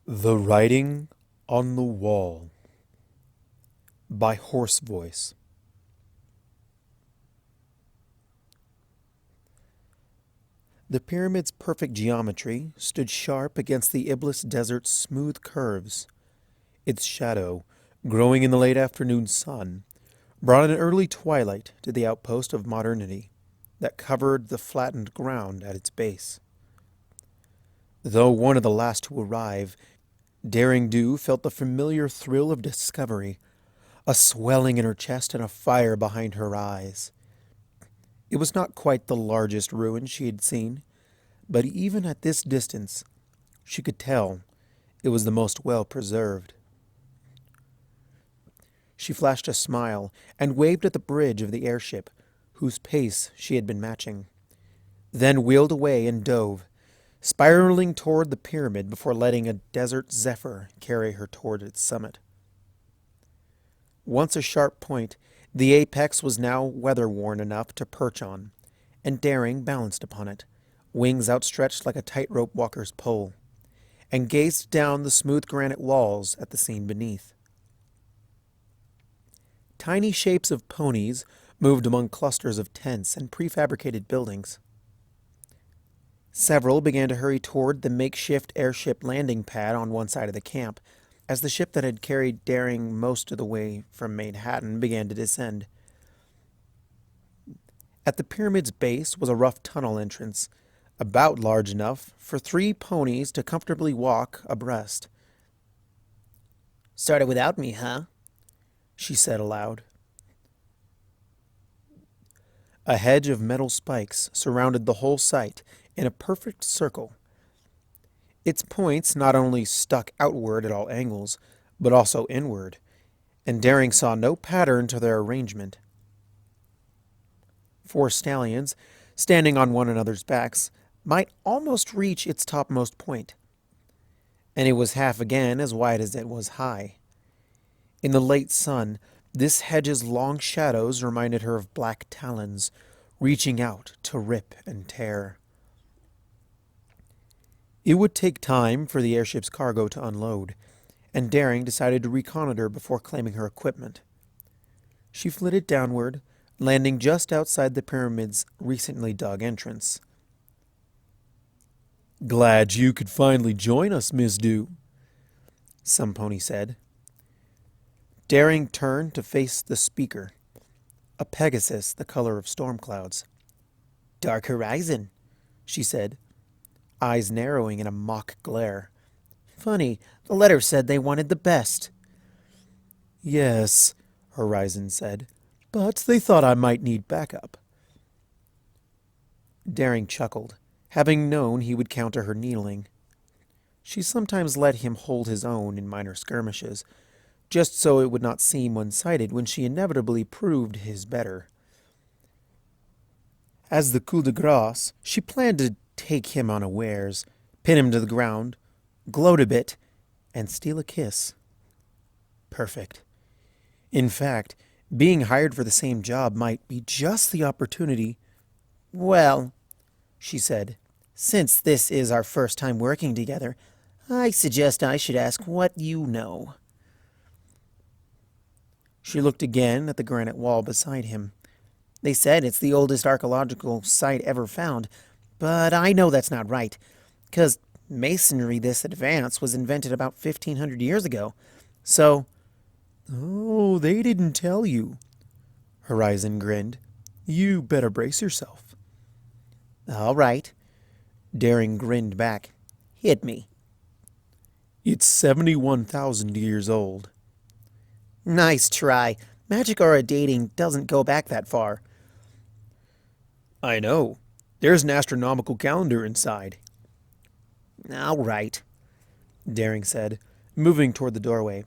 The Writing on the Wall by Hoarse Voice. The pyramid's perfect geometry stood sharp against the Iblis Desert's smooth curves. Its shadow, growing in the late afternoon sun, brought an early twilight to the outpost of modernity that covered the flattened ground at its base. Though one of the last to arrive, Daring Do felt the familiar thrill of discovery, a swelling in her chest and a fire behind her eyes. It was not quite the largest ruin she had seen, but even at this distance, she could tell it was the most well-preserved. She flashed a smile and waved at the bridge of the airship, whose pace she had been matching, then wheeled away and dove, spiraling toward the pyramid before letting a desert zephyr carry her toward its summit. Once a sharp point, the apex was now weather-worn enough to perch on, and Daring balanced upon it, wings outstretched like a tightrope walker's pole, and gazed down the smooth granite walls at the scene beneath. Tiny shapes of ponies moved among clusters of tents and prefabricated buildings. Several began to hurry toward the makeshift airship landing pad on one side of the camp, as the ship that had carried Daring most of the way from Manhattan began to descend. At the pyramid's base was a rough tunnel entrance, about large enough for 3 ponies to comfortably walk abreast. "Started without me, huh?" she said aloud. A hedge of metal spikes surrounded the whole site in a perfect circle. Its points not only stuck outward at all angles, but also inward, and Daring saw no pattern to their arrangement. 4 stallions, standing on one another's backs, might almost reach its topmost point, and it was half again as wide as it was high. In the late sun, this hedge's long shadows reminded her of black talons, reaching out to rip and tear. It would take time for the airship's cargo to unload, and Daring decided to reconnoiter before claiming her equipment. She flitted downward, landing just outside the pyramid's recently dug entrance. "Glad you could finally join us, Miss Dew," some pony said. Daring turned to face the speaker, a Pegasus the color of storm clouds. "Dark Horizon," she said, eyes narrowing in a mock glare. "Funny, the letter said they wanted the best." "Yes," Horizon said, "but they thought I might need backup." Daring chuckled, having known he would counter her needling. She sometimes let him hold his own in minor skirmishes, just so it would not seem one-sided when she inevitably proved his better. As the coup de grace, she planned to take him unawares, pin him to the ground, gloat a bit, and steal a kiss. Perfect. In fact, being hired for the same job might be just the opportunity. "Well," she said, "since this is our first time working together, I suggest I should ask what you know." She looked again at the granite wall beside him. "They said it's the oldest archaeological site ever found, but I know that's not right, 'cause masonry this advanced was invented about 1,500 years ago. So—" "Oh, they didn't tell you." Horizon grinned. "You better brace yourself." "All right." Daring grinned back. "Hit me." "It's 71,000 years old." "Nice try. Magic aura dating doesn't go back that far." "I know. There's an astronomical calendar inside." "All right," Daring said, moving toward the doorway.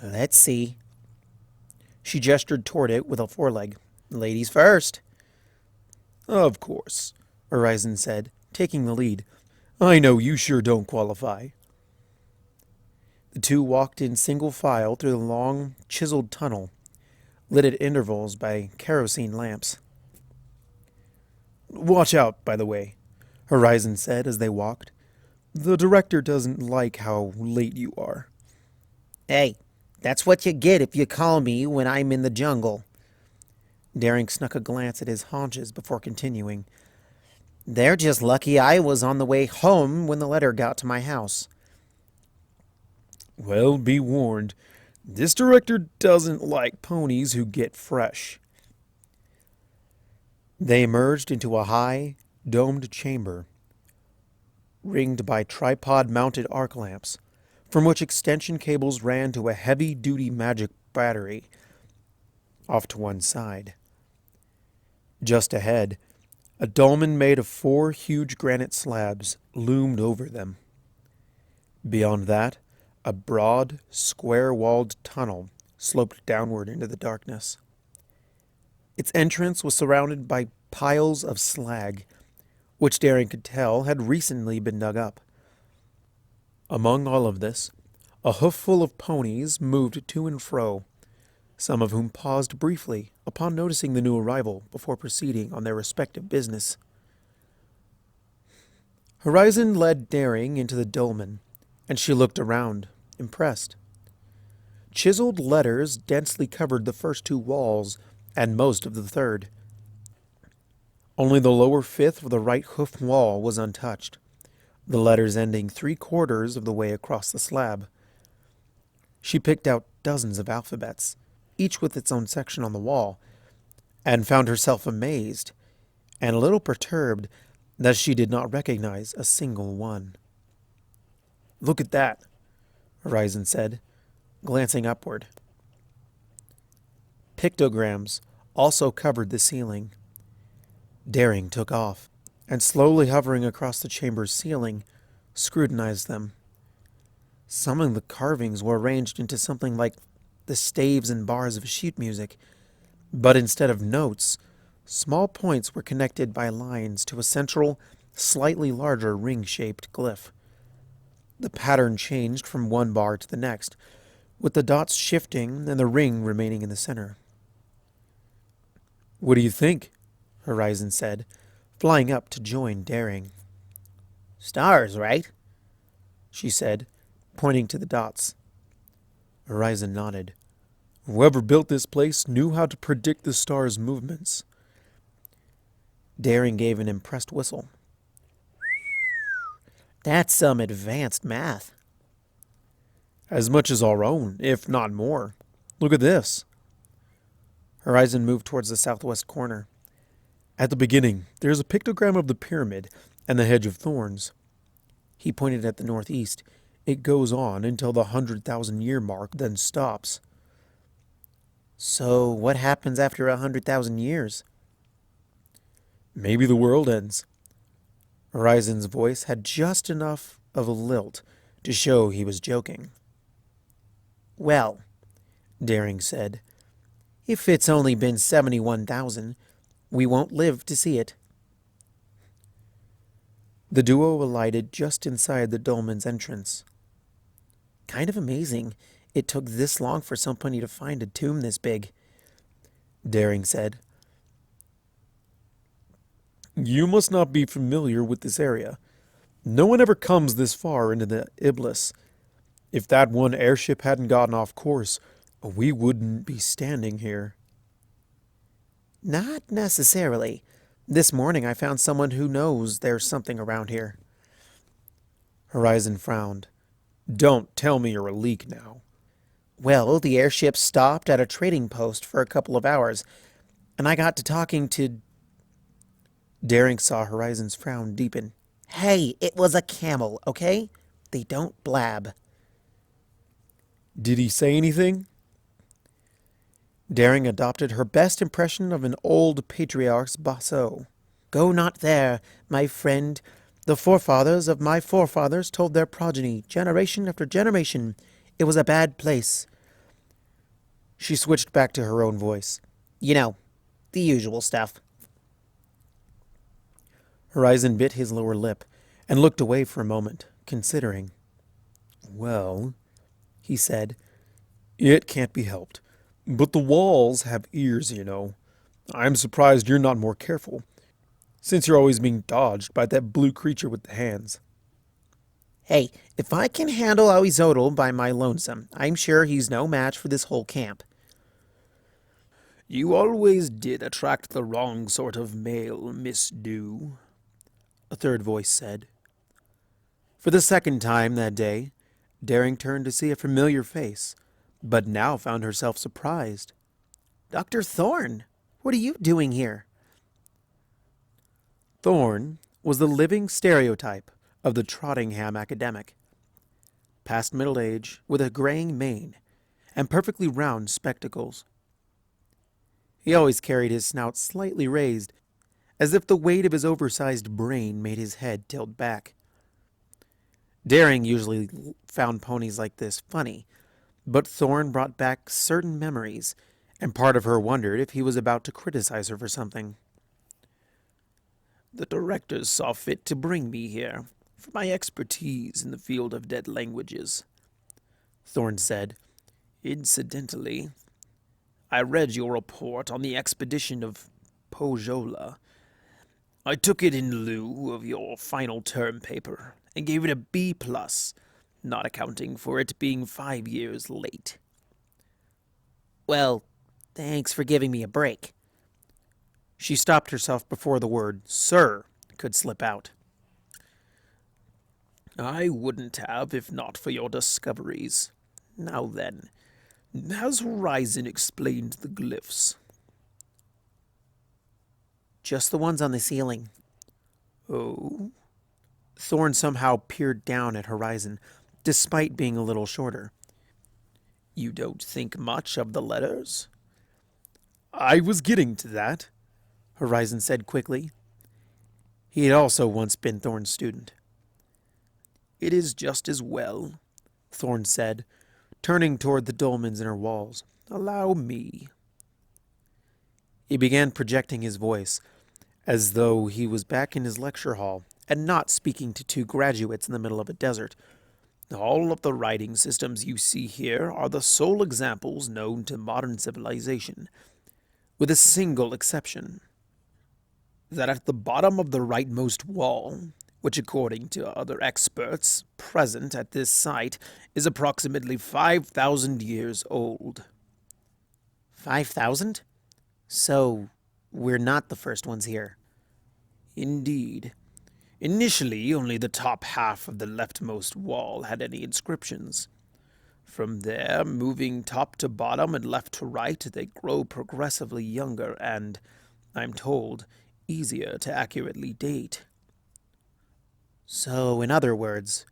"Let's see." She gestured toward it with a foreleg. "Ladies first." "Of course," Horizon said, taking the lead. "I know you sure don't qualify." The two walked in single file through the long, chiseled tunnel, lit at intervals by kerosene lamps. "Watch out, by the way," Horizon said as they walked. The director doesn't like how late you are. Hey, that's what you get if you call me when I'm in the jungle. Daring snuck a glance at his haunches before continuing. They're just lucky I was on the way home when the letter got to my house. Well, be warned. This director doesn't like ponies who get fresh. They emerged into a high, domed chamber, ringed by tripod-mounted arc lamps, from which extension cables ran to a heavy-duty magic battery off to one side. Just ahead, a dolmen made of 4 huge granite slabs loomed over them. Beyond that, a broad, square-walled tunnel sloped downward into the darkness. Its entrance was surrounded by piles of slag, which Daring could tell had recently been dug up. Among all of this, a hoofful of ponies moved to and fro, some of whom paused briefly upon noticing the new arrival before proceeding on their respective business. Horizon led Daring into the dolmen, and she looked around, impressed. Chiseled letters densely covered the first 2 walls and most of the third. Only the lower fifth of the right hoof wall was untouched, the letters ending 3/4 of the way across the slab. She picked out dozens of alphabets, each with its own section on the wall, and found herself amazed and a little perturbed that she did not recognize a single one. "Look at that," Horizon said, glancing upward. Pictograms also covered the ceiling. Daring took off, and slowly hovering across the chamber's ceiling, scrutinized them. Some of the carvings were arranged into something like the staves and bars of sheet music, but instead of notes, small points were connected by lines to a central, slightly larger ring-shaped glyph. The pattern changed from one bar to the next, with the dots shifting and the ring remaining in the center. "What do you think?" Horizon said, flying up to join Daring. Stars, right? She said, pointing to the dots. Horizon nodded. "Whoever built this place knew how to predict the stars' movements." Daring gave an impressed whistle. That's some advanced math. "As much as our own, if not more. Look at this." Horizon moved towards the southwest corner. At the beginning, there is a pictogram of the pyramid and the hedge of thorns. He pointed at the northeast. It goes on until the 100,000-year mark, then stops. So what happens after 100,000 years? Maybe the world ends. Horizon's voice had just enough of a lilt to show he was joking. Well, Daring said, if it's only been 71,000, we won't live to see it. The duo alighted just inside the dolmen's entrance. Kind of amazing it took this long for somebody to find a tomb this big, Daring said. "You must not be familiar with this area. No one ever comes this far into the Iblis. If that one airship hadn't gotten off course, we wouldn't be standing here." Not necessarily. This morning I found someone who knows there's something around here. Horizon frowned. "Don't tell me you're a leak now." Well, the airship stopped at a trading post for a couple of hours, and I got to talking to... Daring saw Horizon's frown deepen. Hey, it was a camel, okay? They don't blab. "Did he say anything?" Daring adopted her best impression of an old patriarch's basso. Go not there, my friend. The forefathers of my forefathers told their progeny, generation after generation, it was a bad place. She switched back to her own voice. You know, the usual stuff. Horizon bit his lower lip and looked away for a moment, considering. "Well," he said, "it can't be helped. But the walls have ears, you know. I'm surprised you're not more careful, since you're always being dodged by that blue creature with the hands." Hey, if I can handle Aoizotl by my lonesome, I'm sure he's no match for this whole camp. You always did attract the wrong sort of male, Miss Dew, a third voice said. For the second time that day, Daring turned to see a familiar face, but now found herself surprised. Dr. Thorne, what are you doing here? Thorne was the living stereotype of the Trottingham academic. Past middle age, with a graying mane and perfectly round spectacles. He always carried his snout slightly raised, as if the weight of his oversized brain made his head tilt back. Daring usually found ponies like this funny, but Thorne brought back certain memories, and part of her wondered if he was about to criticize her for something. The directors saw fit to bring me here for my expertise in the field of dead languages, Thorne said. Incidentally, I read your report on the expedition of Pojola. I took it in lieu of your final term paper and gave it a B+, not accounting for it being 5 years late. Well, thanks for giving me a break. She stopped herself before the word "sir" could slip out. I wouldn't have if not for your discoveries. Now then, has Horizon explained the glyphs? Just the ones on the ceiling. Oh? Thorne somehow peered down at Horizon, despite being a little shorter. You don't think much of the letters? I was getting to that, Horizon said quickly. He had also once been Thorne's student. It is just as well, Thorne said, turning toward the dolmens in her walls. Allow me. He began projecting his voice, as though he was back in his lecture hall and not speaking to two graduates in the middle of a desert. All of the writing systems you see here are the sole examples known to modern civilization, with a single exception. That at the bottom of the rightmost wall, which according to other experts present at this site is approximately 5,000 years old. 5,000? So, we're not the first ones here. Indeed. Initially, only the top half of the leftmost wall had any inscriptions. From there, moving top to bottom and left to right, they grow progressively younger and, I'm told, easier to accurately date. So, in other words,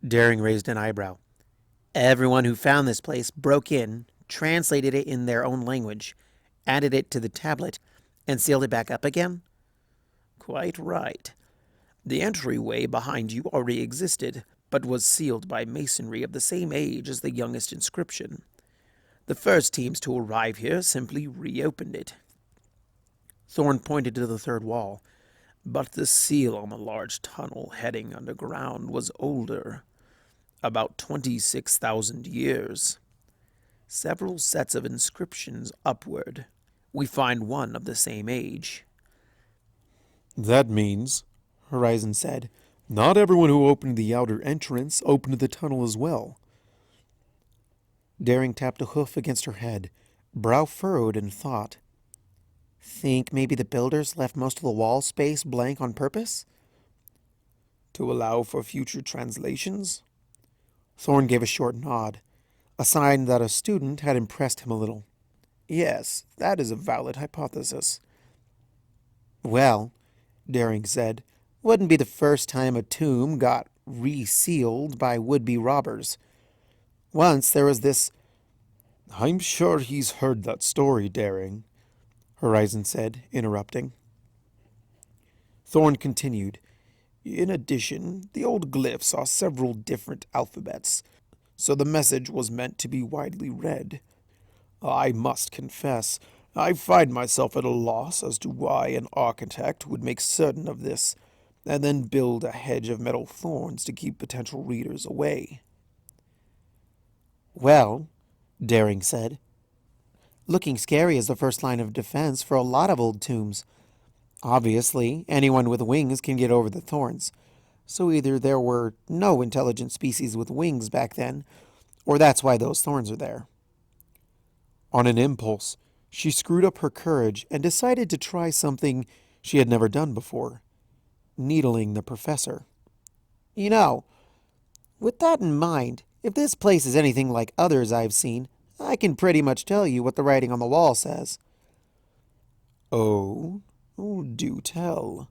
Daring raised an eyebrow. Everyone who found this place broke in, translated it in their own language, added it to the tablet, and sealed it back up again? Quite right. The entryway behind you already existed, but was sealed by masonry of the same age as the youngest inscription. The first teams to arrive here simply reopened it. Thorne pointed to the third wall, but the seal on the large tunnel heading underground was older, about 26,000 years. Several sets of inscriptions upward. We find one of the same age. That means, Horizon said, not everyone who opened the outer entrance opened the tunnel as well. Daring tapped a hoof against her head, brow furrowed in thought. Think maybe the builders left most of the wall space blank on purpose? To allow for future translations? Thorne gave a short nod, a sign that a student had impressed him a little. Yes, that is a valid hypothesis. Well, Daring said, wouldn't be the first time a tomb got resealed by would-be robbers. Once there was this... I'm sure he's heard that story, Daring, Horizon said, interrupting. Thorne continued. In addition, the old glyphs are several different alphabets, so the message was meant to be widely read. I must confess, I find myself at a loss as to why an architect would make certain of this, and then build a hedge of metal thorns to keep potential readers away. Well, Daring said, looking scary is the first line of defense for a lot of old tombs. Obviously, anyone with wings can get over the thorns, So either there were no intelligent species with wings back then, or that's why those thorns are there. On an impulse, she screwed up her courage and decided to try something she had never done before, needling the professor. You know, with that in mind, if this place is anything like others I've seen, I can pretty much tell you what the writing on the wall says. Oh, do tell.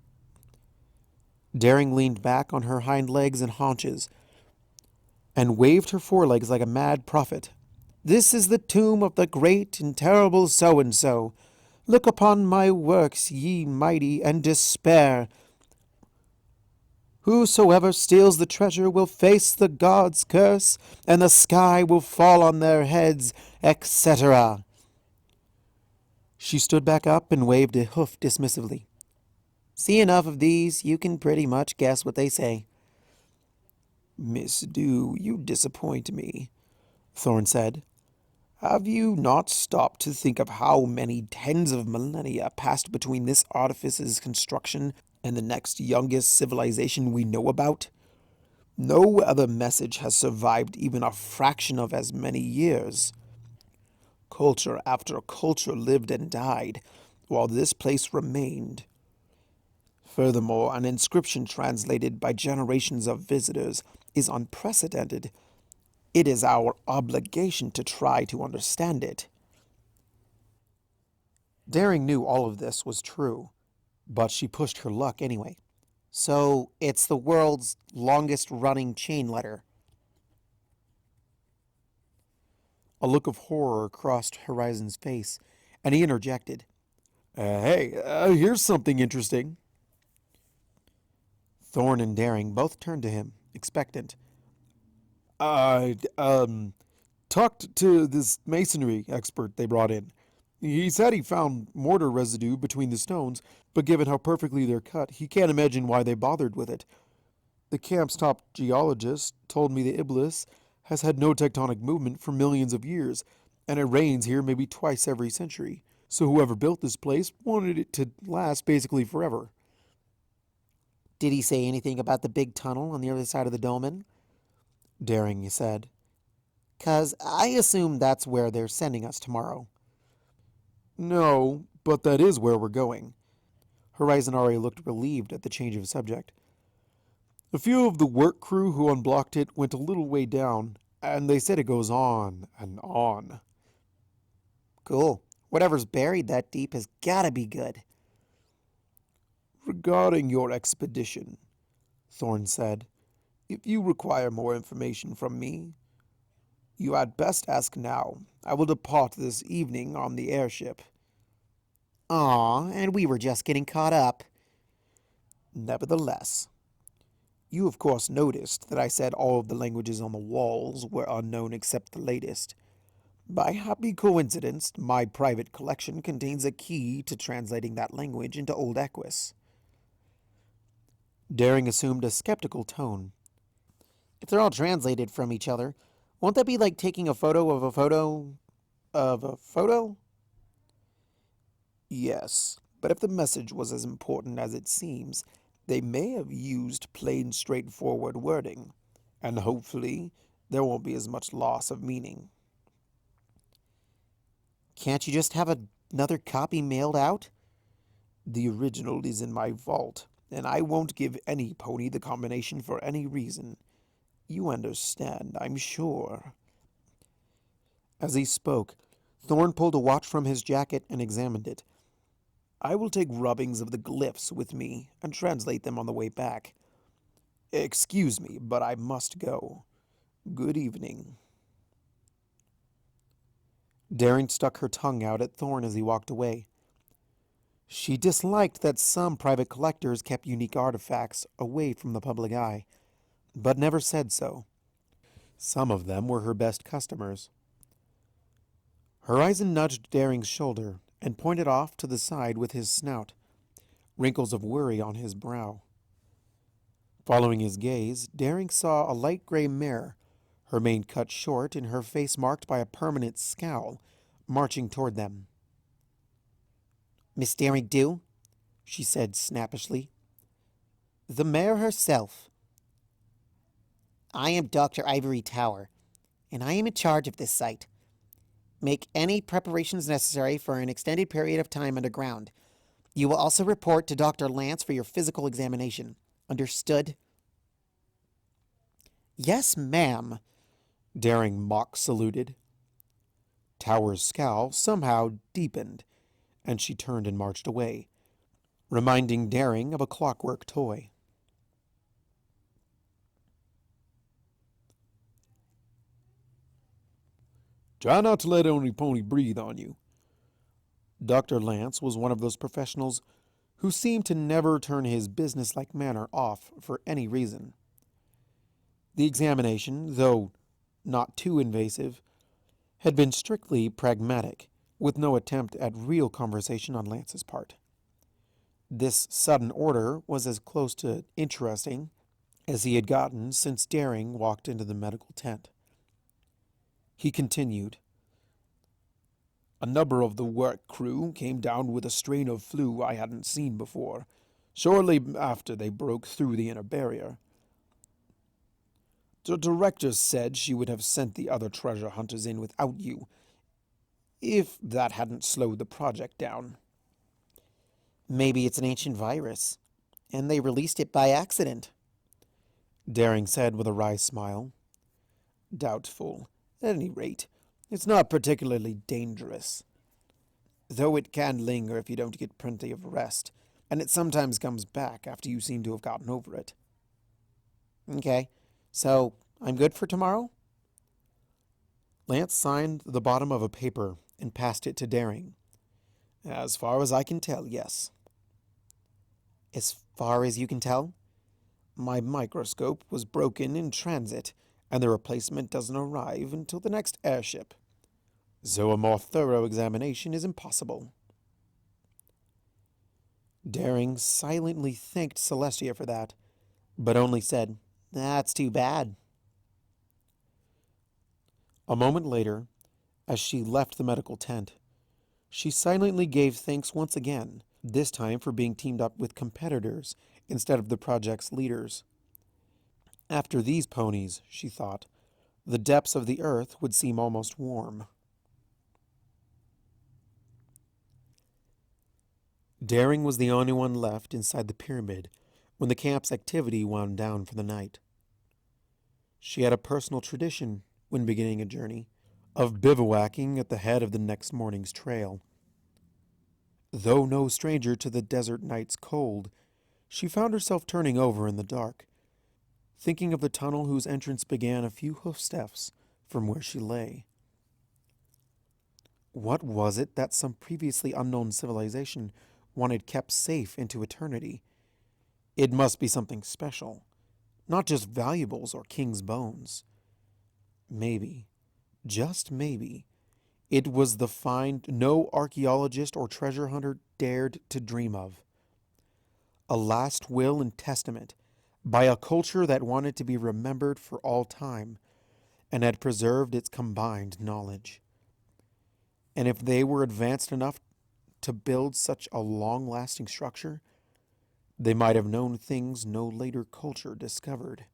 Daring leaned back on her hind legs and haunches and waved her forelegs like a mad prophet. This is the tomb of the great and terrible so-and-so. Look upon my works, ye mighty, and despair. Whosoever steals the treasure will face the god's curse, and the sky will fall on their heads, etc. She stood back up and waved a hoof dismissively. See enough of these, you can pretty much guess what they say. Miss Dew, you disappoint me, Thorn said. Have you not stopped to think of how many tens of millennia passed between this artifice's construction and the next youngest civilization we know about? No other message has survived even a fraction of as many years. Culture after culture lived and died, while this place remained. Furthermore, an inscription translated by generations of visitors is unprecedented. It is our obligation to try to understand it. Daring knew all of this was true, but she pushed her luck anyway. So, it's the world's longest-running chain letter. A look of horror crossed Horizon's face, and he interjected. Hey, here's something interesting. Thorn and Daring both turned to him, expectant. Talked to this masonry expert they brought in. He said he found mortar residue between the stones, but given how perfectly they're cut, he can't imagine why they bothered with it. The camp's top geologist told me the Iblis has had no tectonic movement for millions of years, and it rains here maybe twice every century. So whoever built this place wanted it to last basically forever. Did he say anything about the big tunnel on the other side of the dolmen? Daring said. 'Cause I assume that's where they're sending us tomorrow. No, but that is where we're going. Horizon already looked relieved at the change of subject. A few of the work crew who unblocked it went a little way down, and they said it goes on and on. Cool. Whatever's buried that deep has gotta be good. Regarding your expedition, Thorn said, if you require more information from me, you had best ask now. I will depart this evening on the airship. Aw, and we were just getting caught up. Nevertheless, you of course noticed that I said all of the languages on the walls were unknown except the latest. By happy coincidence, my private collection contains a key to translating that language into Old Equus. Daring assumed a skeptical tone. If they're all translated from each other, won't that be like taking a photo of a photo of a photo? Yes, but if the message was as important as it seems, they may have used plain, straightforward wording, and hopefully there won't be as much loss of meaning. Can't you just have another copy mailed out? The original is in my vault, and I won't give any pony the combination for any reason. You understand, I'm sure. As he spoke, Thorn pulled a watch from his jacket and examined it. I will take rubbings of the glyphs with me and translate them on the way back. Excuse me, but I must go. Good evening. Daring stuck her tongue out at Thorn as he walked away. She disliked that some private collectors kept unique artifacts away from the public eye, but never said so. Some of them were her best customers. Horizon nudged Daring's shoulder and pointed off to the side with his snout, wrinkles of worry on his brow. Following his gaze, Daring saw a light gray mare, her mane cut short and her face marked by a permanent scowl, marching toward them. Miss Daring Dew, she said snappishly. The mare herself. I am Dr. Ivory Tower, and I am in charge of this site. Make any preparations necessary for an extended period of time underground. You will also report to Dr. Lance for your physical examination. Understood? Yes, ma'am, Daring mock saluted. Tower's scowl somehow deepened, and she turned and marched away, reminding Daring of a clockwork toy. Try not to let any pony breathe on you. Dr. Lance was one of those professionals who seemed to never turn his businesslike manner off for any reason. The examination, though not too invasive, had been strictly pragmatic, with no attempt at real conversation on Lance's part. This sudden order was as close to interesting as he had gotten since Daring walked into the medical tent. He continued, A number of the work crew came down with a strain of flu I hadn't seen before, shortly after they broke through the inner barrier. The director said she would have sent the other treasure hunters in without you, if that hadn't slowed the project down. Maybe it's an ancient virus, and they released it by accident, Daring said with a wry smile. Doubtful. At any rate, it's not particularly dangerous. Though it can linger if you don't get plenty of rest, and it sometimes comes back after you seem to have gotten over it. Okay, so I'm good for tomorrow? Lance signed the bottom of a paper and passed it to Daring. As far as I can tell, yes. As far as you can tell? My microscope was broken in transit, and the replacement doesn't arrive until the next airship. So a more thorough examination is impossible. Daring silently thanked Celestia for that, but only said, That's too bad. A moment later, as she left the medical tent, she silently gave thanks once again, this time for being teamed up with competitors instead of the project's leaders. After these ponies, she thought, the depths of the earth would seem almost warm. Daring was the only one left inside the pyramid when the camp's activity wound down for the night. She had a personal tradition, when beginning a journey, of bivouacking at the head of the next morning's trail. Though no stranger to the desert night's cold, she found herself turning over in the dark, thinking of the tunnel whose entrance began a few hoofsteps from where she lay. What was it that some previously unknown civilization wanted kept safe into eternity? It must be something special, not just valuables or king's bones. Maybe, just maybe, it was the find no archaeologist or treasure hunter dared to dream of. A last will and testament by a culture that wanted to be remembered for all time and had preserved its combined knowledge. And if they were advanced enough to build such a long-lasting structure, they might have known things no later culture discovered.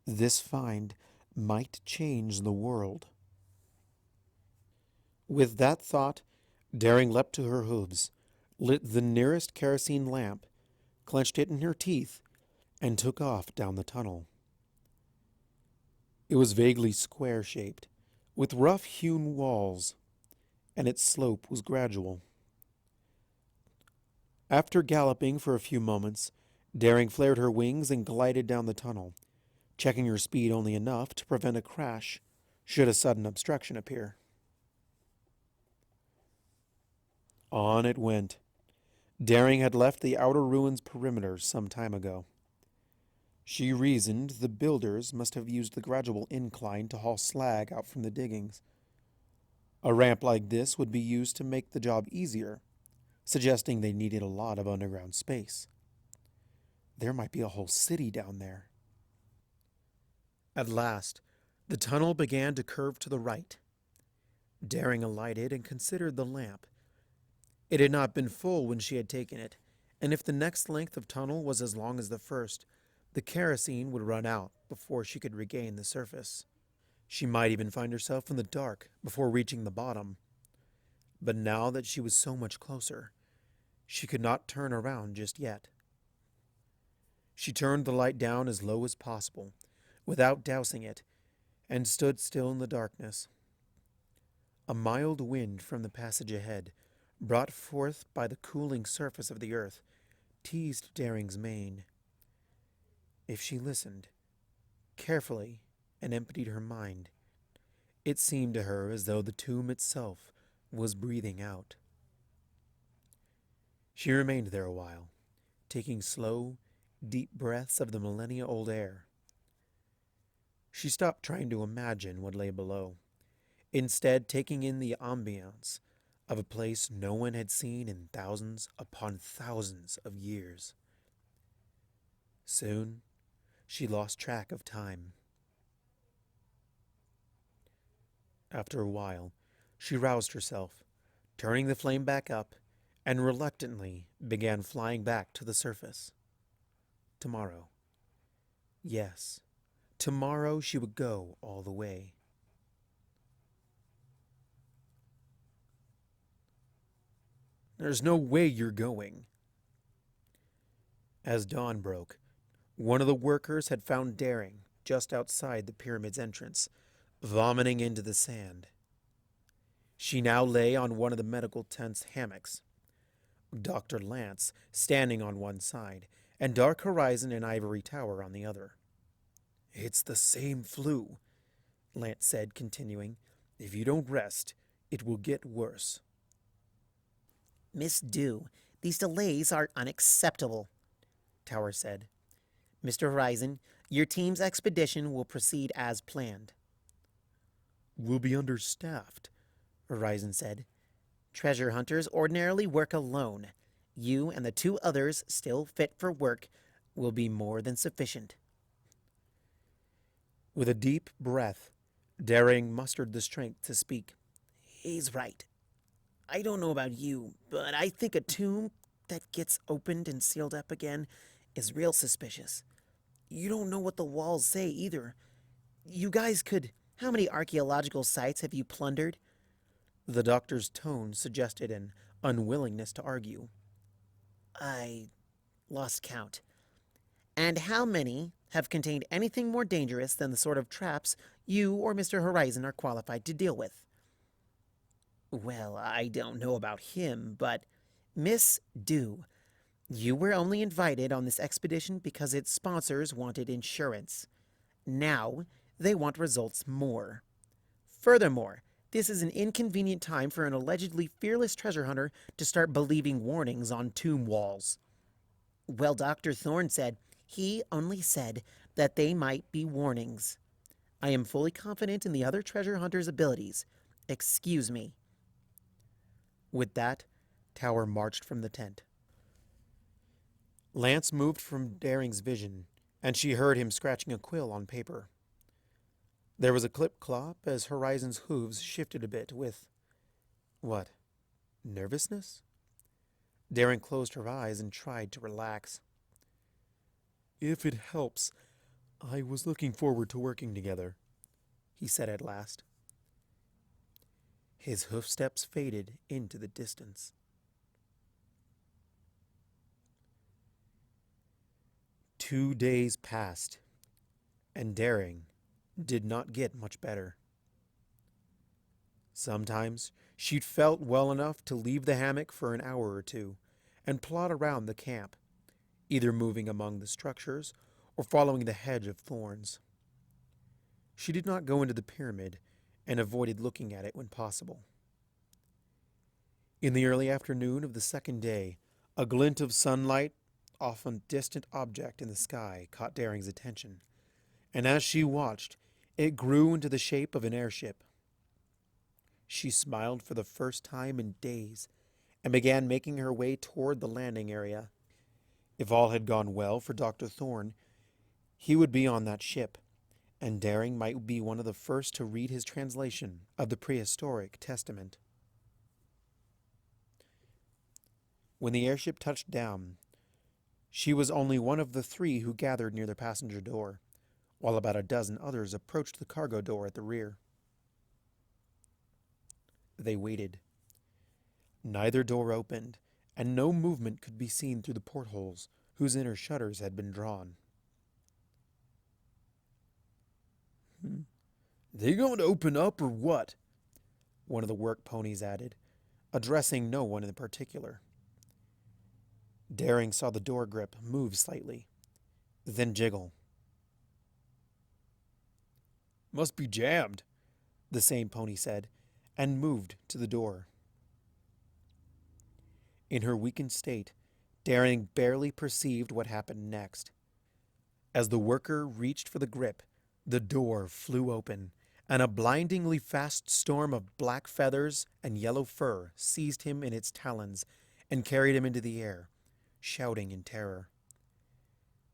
This find might change the world. With that thought, Daring leapt to her hooves, lit the nearest kerosene lamp, clenched it in her teeth, and took off down the tunnel. It was vaguely square-shaped, with rough-hewn walls, and its slope was gradual. After galloping for a few moments, Daring flared her wings and glided down the tunnel, checking her speed only enough to prevent a crash should a sudden obstruction appear. On it went. Daring had left the outer ruins' perimeter some time ago. She reasoned the builders must have used the gradual incline to haul slag out from the diggings. A ramp like this would be used to make the job easier, suggesting they needed a lot of underground space. There might be a whole city down there. At last, the tunnel began to curve to the right. Daring alighted and considered the lamp. It had not been full when she had taken it, and if the next length of tunnel was as long as the first, The kerosene would run out before she could regain the surface. She might even find herself in the dark before reaching the bottom. But now that she was so much closer, she could not turn around just yet. She turned the light down as low as possible, without dousing it, and stood still in the darkness. A mild wind from the passage ahead, brought forth by the cooling surface of the earth, teased Daring's mane. If she listened carefully and emptied her mind, it seemed to her as though the tomb itself was breathing out. She remained there a while, taking slow, deep breaths of the millennia-old air. She stopped trying to imagine what lay below, instead taking in the ambiance of a place no one had seen in thousands upon thousands of years. Soon, she lost track of time. After a while, she roused herself, turning the flame back up, and reluctantly began flying back to the surface. Tomorrow. Yes, tomorrow she would go all the way. There's no way you're going. As dawn broke, one of the workers had found Daring just outside the pyramid's entrance, vomiting into the sand. She now lay on one of the medical tent's hammocks, Dr. Lance standing on one side, and Dark Horizon and Ivory Tower on the other. "It's the same flu," Lance said, continuing. "If you don't rest, it will get worse." Miss Dew, these delays are unacceptable, Tower said. Mr. Horizon, your team's expedition will proceed as planned. "We'll be understaffed," Horizon said. Treasure hunters ordinarily work alone. You and the 2 others still fit for work will be more than sufficient. With a deep breath, Daring mustered the strength to speak. He's right. I don't know about you, but I think a tomb that gets opened and sealed up again is real suspicious. You don't know what the walls say either. You guys could... How many archaeological sites have you plundered? The doctor's tone suggested an unwillingness to argue. I lost count. And how many have contained anything more dangerous than the sort of traps you or Mr. Horizon are qualified to deal with? Well, I don't know about him, but Miss Dew, you were only invited on this expedition because its sponsors wanted insurance. Now, they want results more. Furthermore, this is an inconvenient time for an allegedly fearless treasure hunter to start believing warnings on tomb walls. Well, Dr. Thorne said he only said that they might be warnings. I am fully confident in the other treasure hunter's abilities. Excuse me. With that, Tower marched from the tent. Lance moved from Daring's vision, and she heard him scratching a quill on paper. There was a clip-clop as Horizon's hooves shifted a bit with... what? Nervousness? Daring closed her eyes and tried to relax. "If it helps, I was looking forward to working together," he said at last. His hoofsteps faded into the distance. 2 days passed, and Daring did not get much better. Sometimes she'd felt well enough to leave the hammock for an hour or two and plod around the camp, either moving among the structures or following the hedge of thorns. She did not go into the pyramid and avoided looking at it when possible. In the early afternoon of the second day, a glint of sunlight off a distant object in the sky caught Daring's attention, and as she watched, it grew into the shape of an airship. She smiled for the first time in days and began making her way toward the landing area. If all had gone well for Dr. Thorne, he would be on that ship, and Daring might be one of the first to read his translation of the prehistoric testament. When the airship touched down, She was only one of the 3 who gathered near the passenger door, while about a dozen others approached the cargo door at the rear. They waited. Neither door opened, and no movement could be seen through the portholes, whose inner shutters had been drawn. They going to open up or what? One of the work ponies added, addressing no one in particular. Daring saw the door grip move slightly, then jiggle. Must be jammed, the same pony said, and moved to the door. In her weakened state, Daring barely perceived what happened next. As the worker reached for the grip, the door flew open, and a blindingly fast storm of black feathers and yellow fur seized him in its talons and carried him into the air, shouting in terror.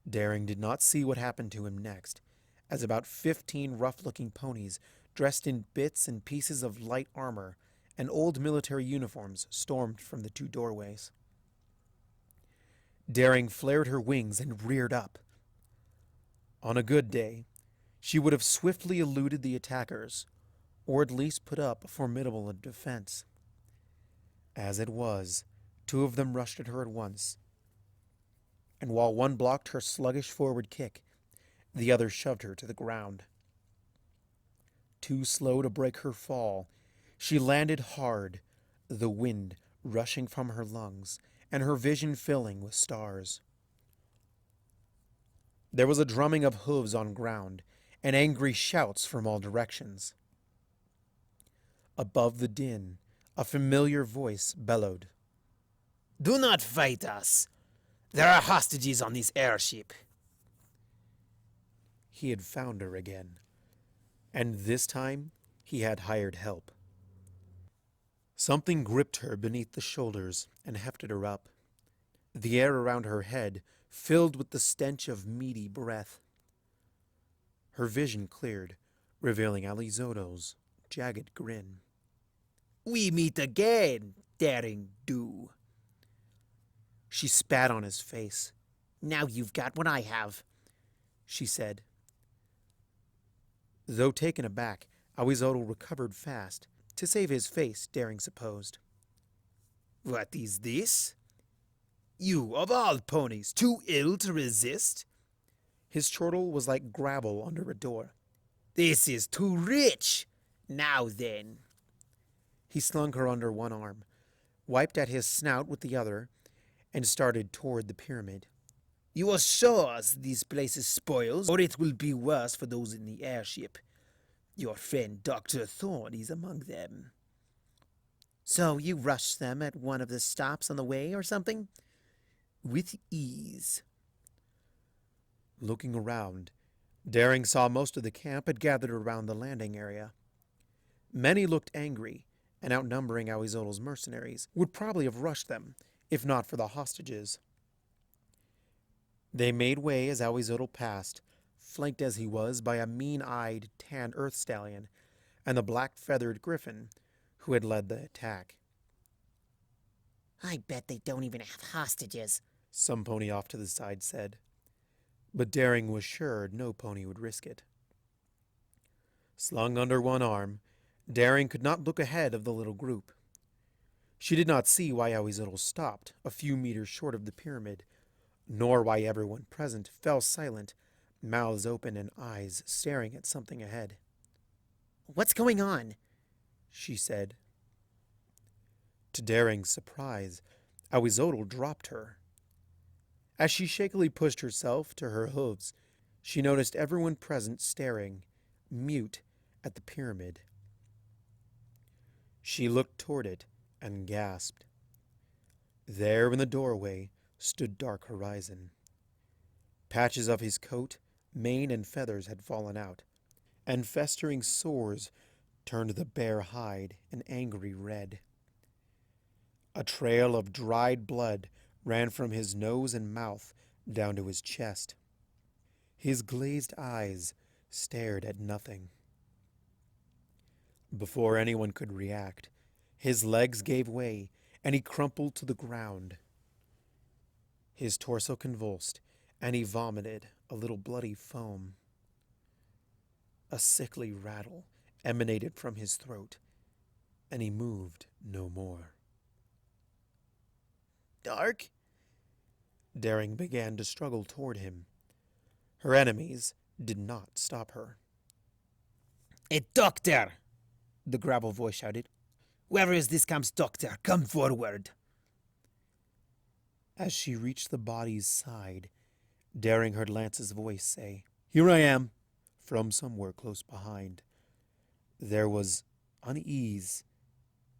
Daring did not see what happened to him next, as about 15 rough-looking ponies dressed in bits and pieces of light armor and old military uniforms stormed from the 2 doorways. Daring flared her wings and reared up. On a good day, she would have swiftly eluded the attackers, or at least put up a formidable defense. As it was, 2 of them rushed at her at once, and while one blocked her sluggish forward kick, the other shoved her to the ground. Too slow to break her fall, she landed hard, the wind rushing from her lungs and her vision filling with stars. There was a drumming of hooves on ground and angry shouts from all directions. Above the din, a familiar voice bellowed. Do not fight us. There are hostages on this airship. He had found her again, and this time he had hired help. Something gripped her beneath the shoulders and hefted her up. The air around her head filled with the stench of meaty breath. Her vision cleared, revealing Alizoto's jagged grin. We meet again, Daring Do. She spat on his face. Now you've got what I have, she said. Though taken aback, Awizotl recovered fast, to save his face, Daring supposed. What is this? You, of all ponies, too ill to resist? His chortle was like gravel under a door. This is too rich. Now then. He slung her under one arm, wiped at his snout with the other, and started toward the pyramid. You assure us this place is spoils, or it will be worse for those in the airship. Your friend Dr. Thorne is among them. So you rushed them at one of the stops on the way or something? With ease. Looking around, Daring saw most of the camp had gathered around the landing area. Many looked angry, and outnumbering Awizotl's mercenaries, would probably have rushed them, if not for the hostages. They made way as Awizotl passed, flanked as he was by a mean-eyed, tan earth stallion and the black-feathered griffin who had led the attack. I bet they don't even have hostages, some pony off to the side said. But Daring was sure no pony would risk it. Slung under one arm, Daring could not look ahead of the little group. She did not see why Awizotl stopped a few meters short of the pyramid, nor why everyone present fell silent, mouths open and eyes staring at something ahead. What's going on? She said. To Daring's surprise, Awizotl dropped her. As she shakily pushed herself to her hooves, she noticed everyone present staring, mute, at the pyramid. She looked toward it and gasped. There in the doorway stood Dark Horizon. Patches of his coat, mane, and feathers had fallen out, and festering sores turned the bare hide an angry red. A trail of dried blood ran from his nose and mouth down to his chest. His glazed eyes stared at nothing. Before anyone could react, his legs gave way and he crumpled to the ground. His torso convulsed, and he vomited a little bloody foam. A sickly rattle emanated from his throat, and he moved no more. Dark? Daring began to struggle toward him. Her enemies did not stop her. A doctor! The gravel voice shouted. Whoever is this camp's doctor, come forward. As she reached the body's side, Daring heard Lance's voice say, "Here I am," from somewhere close behind. There was unease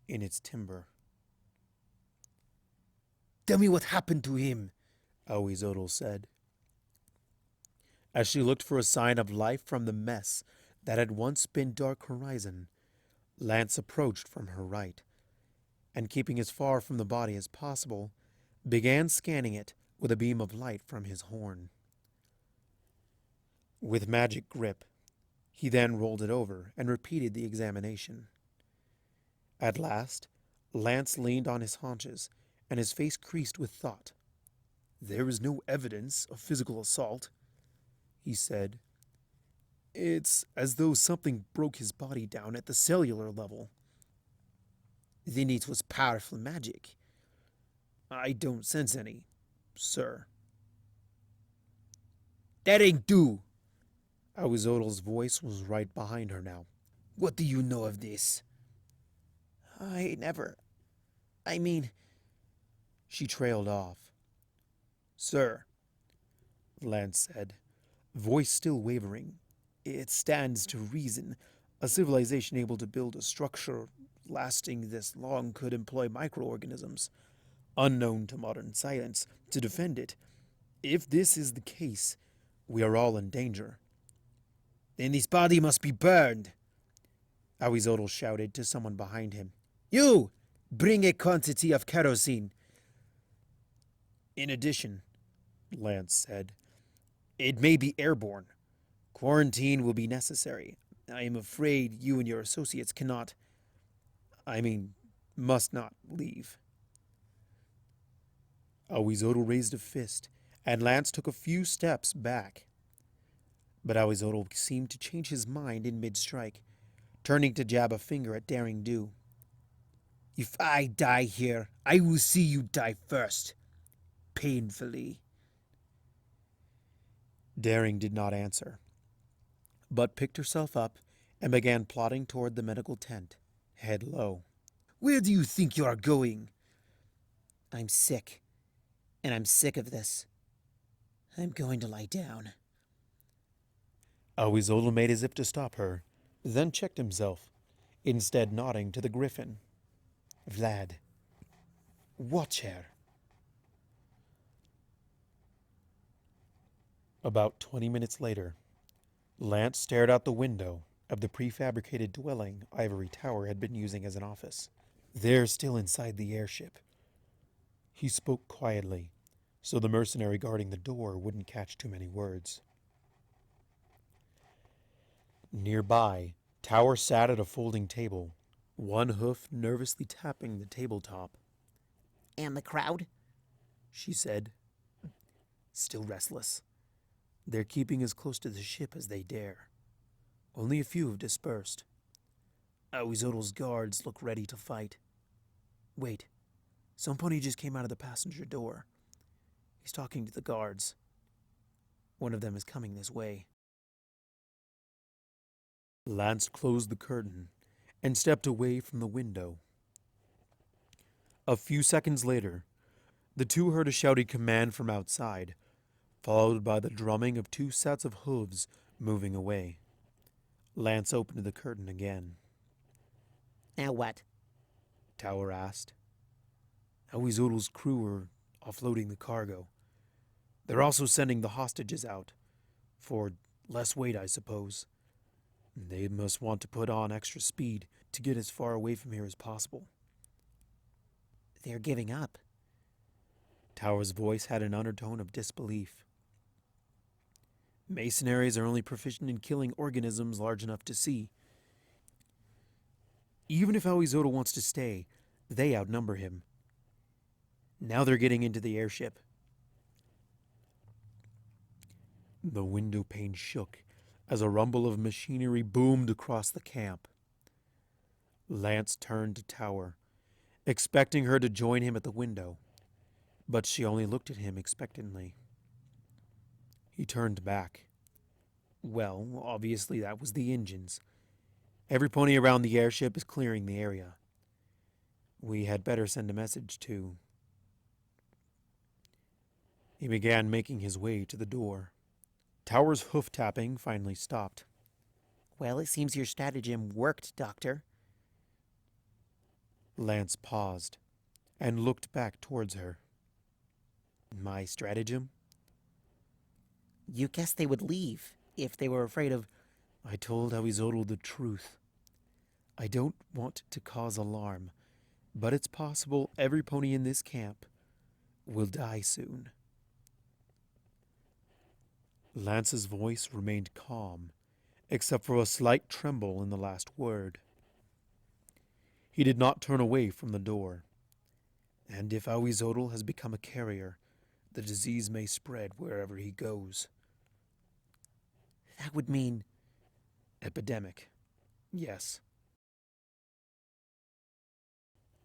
in its timbre. Tell me what happened to him, Oizodel said. As she looked for a sign of life from the mess that had once been Dark Horizon, Lance approached from her right, and keeping as far from the body as possible, began scanning it with a beam of light from his horn. With magic grip, he then rolled it over and repeated the examination. At last, Lance leaned on his haunches, and his face creased with thought. "There is no evidence of physical assault," he said. "It's as though something broke his body down at the cellular level." Then it was powerful magic. "I don't sense any, sir." That ain't do. Oizodel's voice was right behind her now. What do you know of this? I mean... She trailed off. "Sir," Lance said, voice still wavering, "it stands to reason a civilization able to build a structure lasting this long could employ microorganisms, unknown to modern science, to defend it. If this is the case, we are all in danger." Then this body must be burned, Oizodel shouted to someone behind him. You! Bring a quantity of kerosene. "In addition," Lance said, "it may be airborne. Quarantine will be necessary. I am afraid you and your associates must not leave." Oizodel raised a fist, and Lance took a few steps back. But Oizodel seemed to change his mind in mid-strike, turning to jab a finger at Daring Do. If I die here, I will see you die first. Painfully. Daring did not answer, but picked herself up and began plodding toward the medical tent, head low. Where do you think you are going? I'm sick, and I'm sick of this. I'm going to lie down. Oizodel made as if to stop her, then checked himself, instead nodding to the griffin. "Vlad, watch her." About 20 minutes later, Lance stared out the window of the prefabricated dwelling Ivory Tower had been using as an office. There, still inside the airship. He spoke quietly, so the mercenary guarding the door wouldn't catch too many words. Nearby, Tower sat at a folding table, one hoof nervously tapping the tabletop. And the crowd? She said, still restless. "They're keeping as close to the ship as they dare. Only a few have dispersed. Oizodel's guards look ready to fight. Wait, some pony just came out of the passenger door. He's talking to the guards. One of them is coming this way." Lance closed the curtain and stepped away from the window. A few seconds later, the two heard a shouted command from outside, followed by the drumming of two sets of hooves moving away. Lance opened the curtain again. Now what? Tower asked. Oizodel's crew are offloading the cargo. They're also sending the hostages out. For less weight, I suppose. They must want to put on extra speed to get as far away from here as possible. They're giving up. Tower's voice had an undertone of disbelief. Mercenaries are only proficient in killing organisms large enough to see. Even if Oizodel wants to stay, they outnumber him. Now they're getting into the airship. The window pane shook as a rumble of machinery boomed across the camp. Lance turned to Tower, expecting her to join him at the window, but she only looked at him expectantly. He turned back. Well, obviously that was the engines. Every pony around the airship is clearing the area. We had better send a message to... He began making his way to the door. Tower's hoof tapping finally stopped. Well, it seems your stratagem worked, Doctor. Lance paused and looked back towards her. My stratagem? You guessed they would leave if they were afraid of... I told Awizodl the truth. I don't want to cause alarm, but it's possible every pony in this camp will die soon. Lance's voice remained calm, except for a slight tremble in the last word. He did not turn away from the door. And if Awizodl has become a carrier, the disease may spread wherever he goes. That would mean... Epidemic. Yes.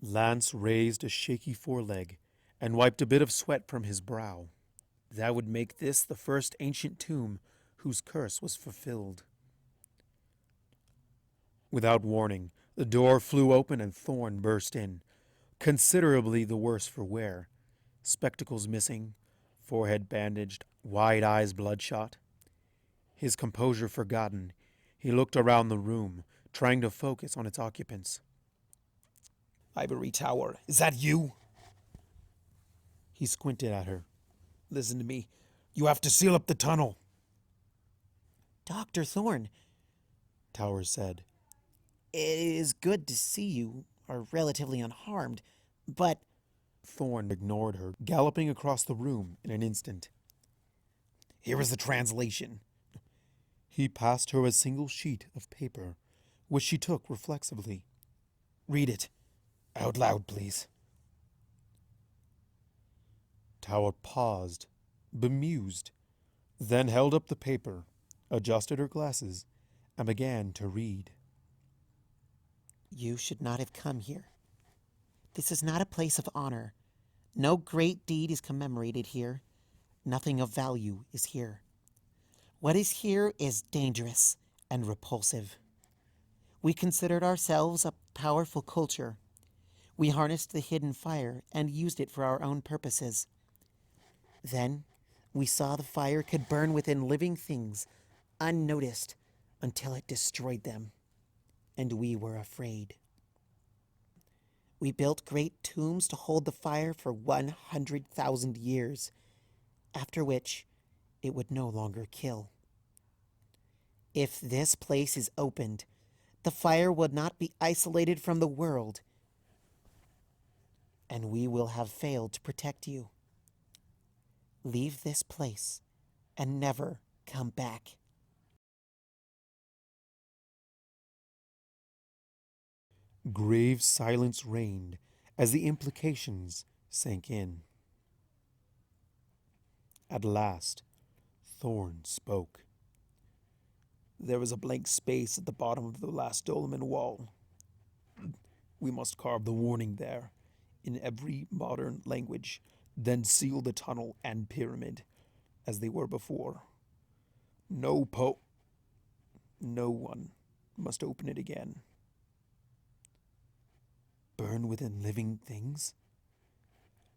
Lance raised a shaky foreleg and wiped a bit of sweat from his brow. That would make this the first ancient tomb whose curse was fulfilled. Without warning, the door flew open and Thorn burst in, considerably the worse for wear. Spectacles missing, forehead bandaged, wide eyes bloodshot. His composure forgotten, he looked around the room, trying to focus on its occupants. Ivory Tower, is that you? He squinted at her. Listen to me. You have to seal up the tunnel. Dr. Thorne, Tower said. it is good to see you are relatively unharmed, but... Thorne ignored her, galloping across the room in an instant. Here is the translation. He passed her a single sheet of paper, which she took reflexively. Read it. Out loud, please. Tower paused, bemused, then held up the paper, adjusted her glasses, and began to read. You should not have come here. This is not a place of honor. No great deed is commemorated here. Nothing of value is here. What is here is dangerous and repulsive. We considered ourselves a powerful culture. We harnessed the hidden fire and used it for our own purposes. Then we saw the fire could burn within living things, unnoticed, until it destroyed them. And we were afraid. We built great tombs to hold the fire for 100,000 years, after which it would no longer kill. If this place is opened, the fire will not be isolated from the world, and we will have failed to protect you. Leave this place and never come back. Grave silence reigned as the implications sank in. At last, Thorn spoke. There is a blank space at the bottom of the last dolmen wall. We must carve the warning there, in every modern language, then seal the tunnel and pyramid, as they were before. No one must open it again. Burn within living things?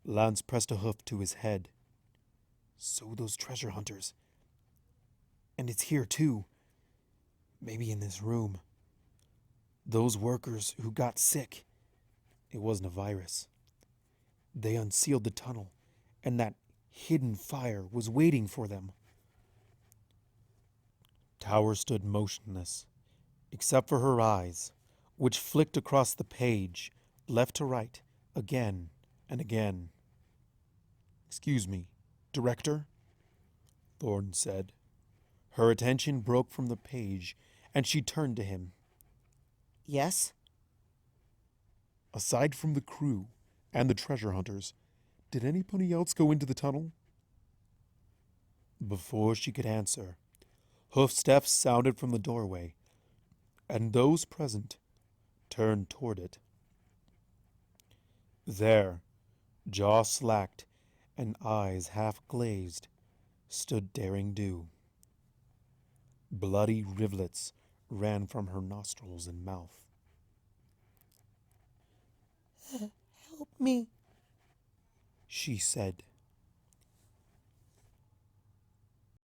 Lance pressed a hoof to his head. So those treasure hunters. And it's here too. Maybe in this room. Those workers who got sick. It wasn't a virus. They unsealed the tunnel, and that hidden fire was waiting for them. Tower stood motionless, except for her eyes, which flicked across the page, left to right, again and again. Excuse me, Director? Thorne said. Her attention broke from the page, and she turned to him. Yes? Aside from the crew and the treasure hunters, did anybody else go into the tunnel? Before she could answer, hoofsteps sounded from the doorway, and those present turned toward it. There, jaw slacked and eyes half glazed, stood Daring Do. Bloody rivulets ran from her nostrils and mouth. Help me, She said,